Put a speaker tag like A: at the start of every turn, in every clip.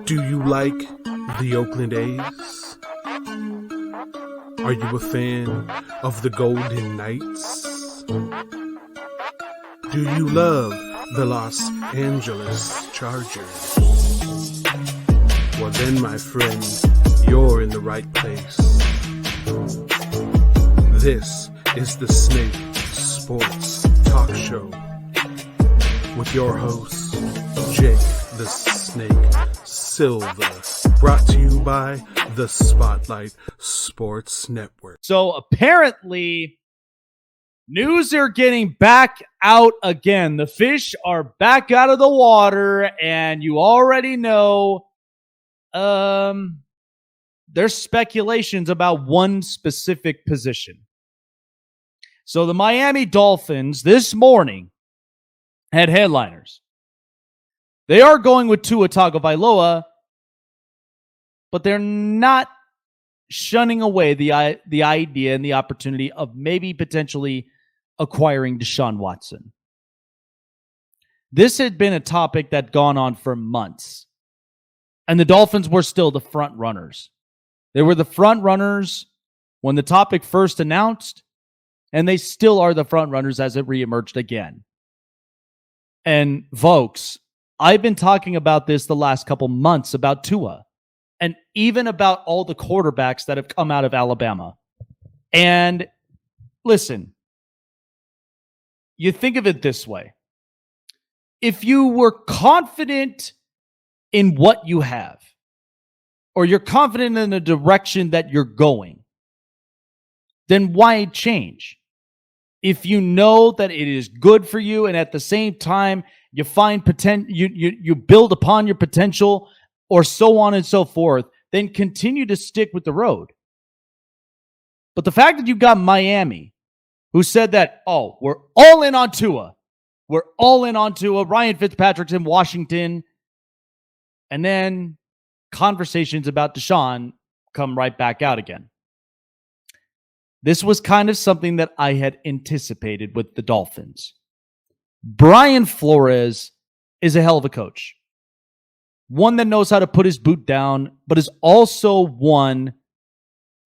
A: Do you like the Oakland A's? Are you a fan of the Golden Knights? Do you love the Los Angeles Chargers? Well then, my friend, you're in the right place. This is the Snake Sports Talk Show with your host, Jake the Snake Silva, brought to you by the Spotlight Sports Network.
B: So apparently, news are getting back out again. The fish are back out of the water, and you already know there's speculations about one specific position. So the Miami Dolphins this morning had headliners. They are going with Tua Tagovailoa, but they're not shunning away the idea and the opportunity of maybe potentially acquiring Deshaun Watson. This had been a topic that had gone on for months, and the Dolphins were still the front runners. They were the front runners when the topic first announced, and they still are the front runners as it reemerged again. And folks, I've been talking about this the last couple months about Tua, and even about all the quarterbacks that have come out of Alabama. And listen, you think of it this way. If you were confident in what you have, or you're confident in the direction that you're going, then why change? If you know that it is good for you, and at the same time you find potential, you build upon your potential, or so on and so forth, then continue to stick with the road. But the fact that you got Miami, who said that, oh, we're all in on Tua. We're all in on Tua. Ryan Fitzpatrick's in Washington. And then conversations about Deshaun come right back out again. This was kind of something that I had anticipated with the Dolphins. Brian Flores is a hell of a coach. One that knows how to put his boot down, but is also one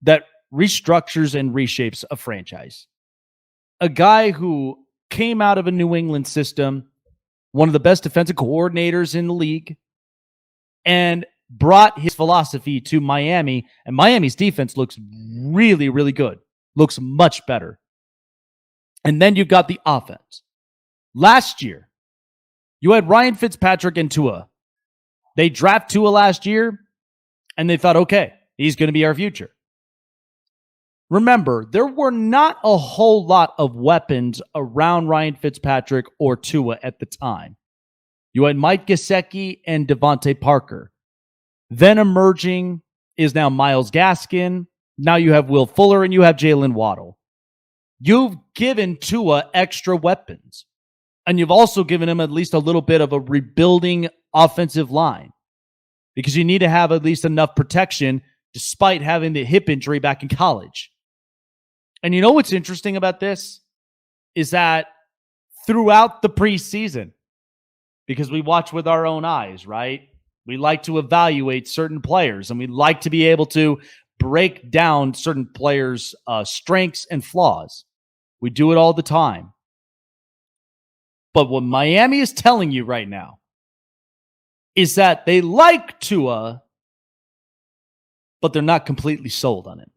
B: that restructures and reshapes a franchise. A guy who came out of a New England system, one of the best defensive coordinators in the league, and brought his philosophy to Miami. And Miami's defense looks really, really good. Looks much better. And then you've got the offense. Last year, you had Ryan Fitzpatrick and Tua. They drafted Tua last year, and they thought, okay, he's going to be our future. Remember, there were not a whole lot of weapons around Ryan Fitzpatrick or Tua at the time. You had Mike Gesicki and Devontae Parker. Then emerging is now Myles Gaskin. Now you have Will Fuller and you have Jalen Waddle. You've given Tua extra weapons. And you've also given him at least a little bit of a rebuilding offensive line. Because you need to have at least enough protection despite having the hip injury back in college. And you know what's interesting about this? Is that throughout the preseason, because we watch with our own eyes, right? We like to evaluate certain players, and we like to be able to break down certain players' strengths and flaws. We do it all the time. But what Miami is telling you right now is that they like Tua, but they're not completely sold on him.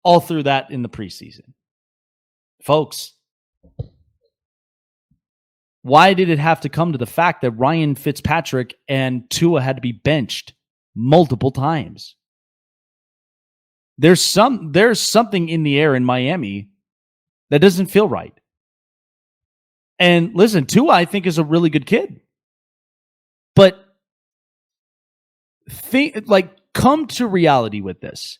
B: All through that in the preseason. Folks, why did it have to come to the fact that Ryan Fitzpatrick and Tua had to be benched multiple times? There's something in the air in Miami that doesn't feel right. And listen, Tua, I think, is a really good kid. But come to reality with this.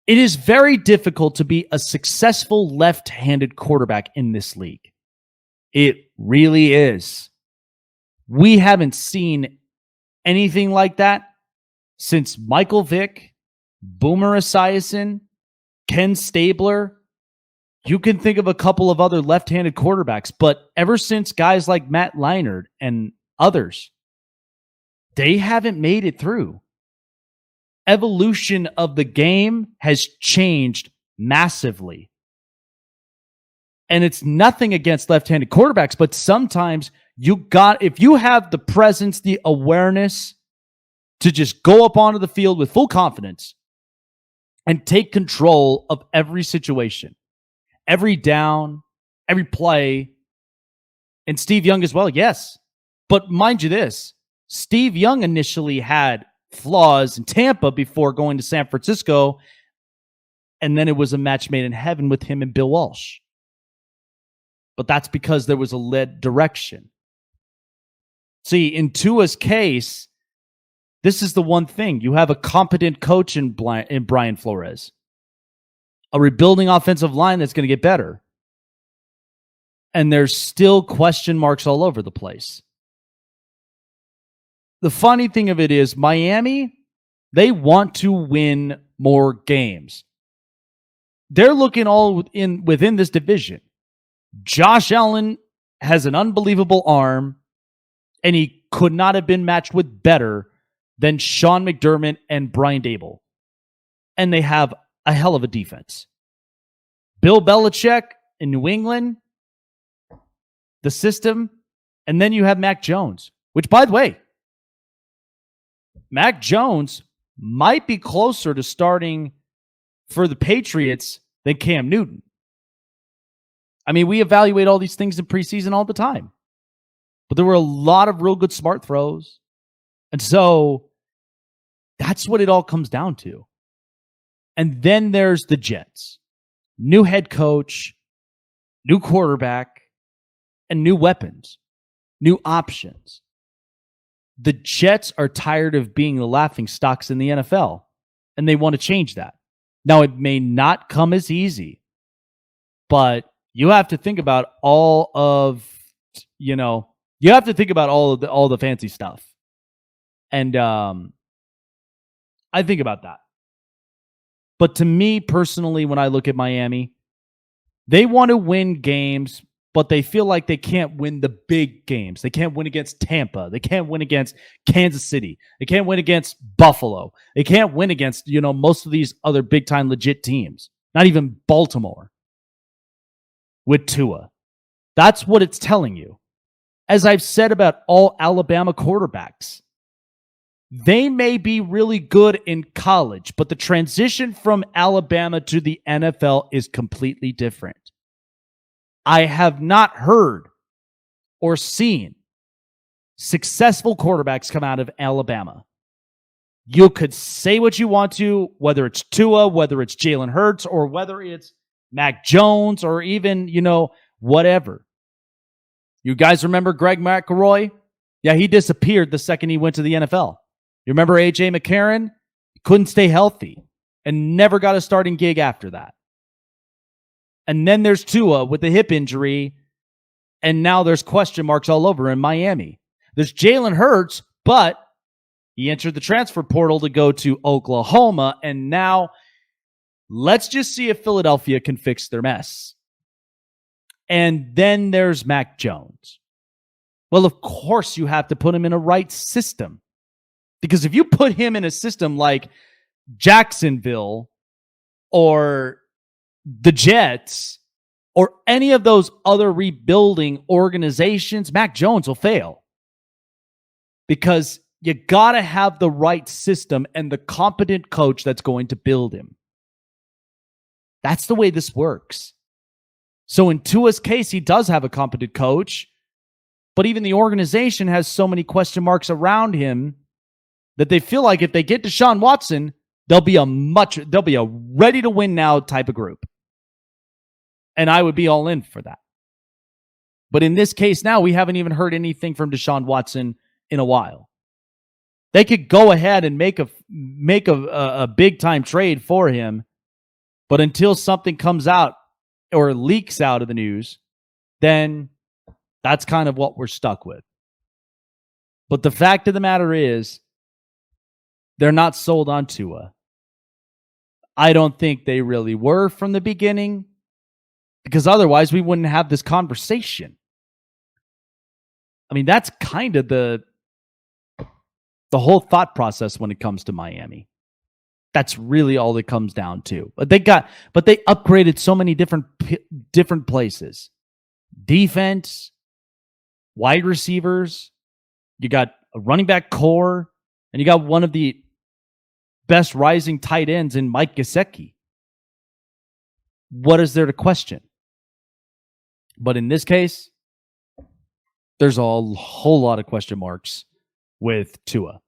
B: It is very difficult to be a successful left-handed quarterback in this league. It really is. We haven't seen anything like that since Michael Vick, Boomer Esiason, Ken Stabler. You can think of a couple of other left-handed quarterbacks, but ever since guys like Matt Leinart and others, They haven't made it through. Evolution of the game has changed massively. And it's nothing against left-handed quarterbacks, but sometimes if you have the presence, the awareness to just go up onto the field with full confidence and take control of every situation, every down, every play, and Steve Young as well, yes. But mind you this, Steve Young initially had flaws in Tampa before going to San Francisco, and then it was a match made in heaven with him and Bill Walsh. But that's because there was a led direction. See, in Tua's case, this is the one thing. You have a competent coach in Brian Flores. A rebuilding offensive line that's going to get better. And there's still question marks all over the place. The funny thing of it is, Miami, they want to win more games. They're looking all within this division. Josh Allen has an unbelievable arm, and he could not have been matched with better than Sean McDermott and Brian Dable. And they have a hell of a defense. Bill Belichick in New England, the system, and then you have Mac Jones, which, by the way, Mac Jones might be closer to starting for the Patriots than Cam Newton. I mean, we evaluate all these things in preseason all the time. But there were a lot of real good smart throws. And so that's what it all comes down to. And then there's the Jets. New head coach, new quarterback, and new weapons, new options. The Jets are tired of being the laughing stocks in the NFL, and they want to change that. Now, it may not come as easy, but you have to think about all the fancy stuff. And I think about that. But to me personally, when I look at Miami, they want to win games, but they feel like they can't win the big games. They can't win against Tampa. They can't win against Kansas City. They can't win against Buffalo. They can't win against, most of these other big-time legit teams. Not even Baltimore. With Tua. That's what it's telling you. As I've said about all Alabama quarterbacks, they may be really good in college, but the transition from Alabama to the NFL is completely different. I have not heard or seen successful quarterbacks come out of Alabama. You could say what you want to, whether it's Tua, whether it's Jalen Hurts, or whether it's Mac Jones, or even, whatever. You guys remember Greg McElroy? Yeah, he disappeared the second he went to the NFL. You remember A.J. McCarron? Couldn't stay healthy and never got a starting gig after that. And then there's Tua with the hip injury, and now there's question marks all over in Miami. There's Jalen Hurts, but he entered the transfer portal to go to Oklahoma, and now let's just see if Philadelphia can fix their mess. And then there's Mac Jones. Well, of course you have to put him in a right system. Because if you put him in a system like Jacksonville or the Jets or any of those other rebuilding organizations, Mac Jones will fail. Because you got to have the right system and the competent coach that's going to build him. That's the way this works. So in Tua's case, he does have a competent coach, but even the organization has so many question marks around him that they feel like if they get Deshaun Watson, they'll be a ready to win now type of group. And I would be all in for that. But in this case now, we haven't even heard anything from Deshaun Watson in a while. They could go ahead and make a big time trade for him, but until something comes out or leaks out of the news, then that's kind of what we're stuck with. But the fact of the matter is, they're not sold on Tua. I don't think they really were from the beginning, because otherwise we wouldn't have this conversation. I mean, that's kind of the the whole thought process when it comes to Miami. That's really all it comes down to. But they upgraded so many different places. Defense, wide receivers, you got a running back core, and you got one of the best rising tight ends in Mike Gesicki. What is there to question? But in this case, there's a whole lot of question marks with Tua.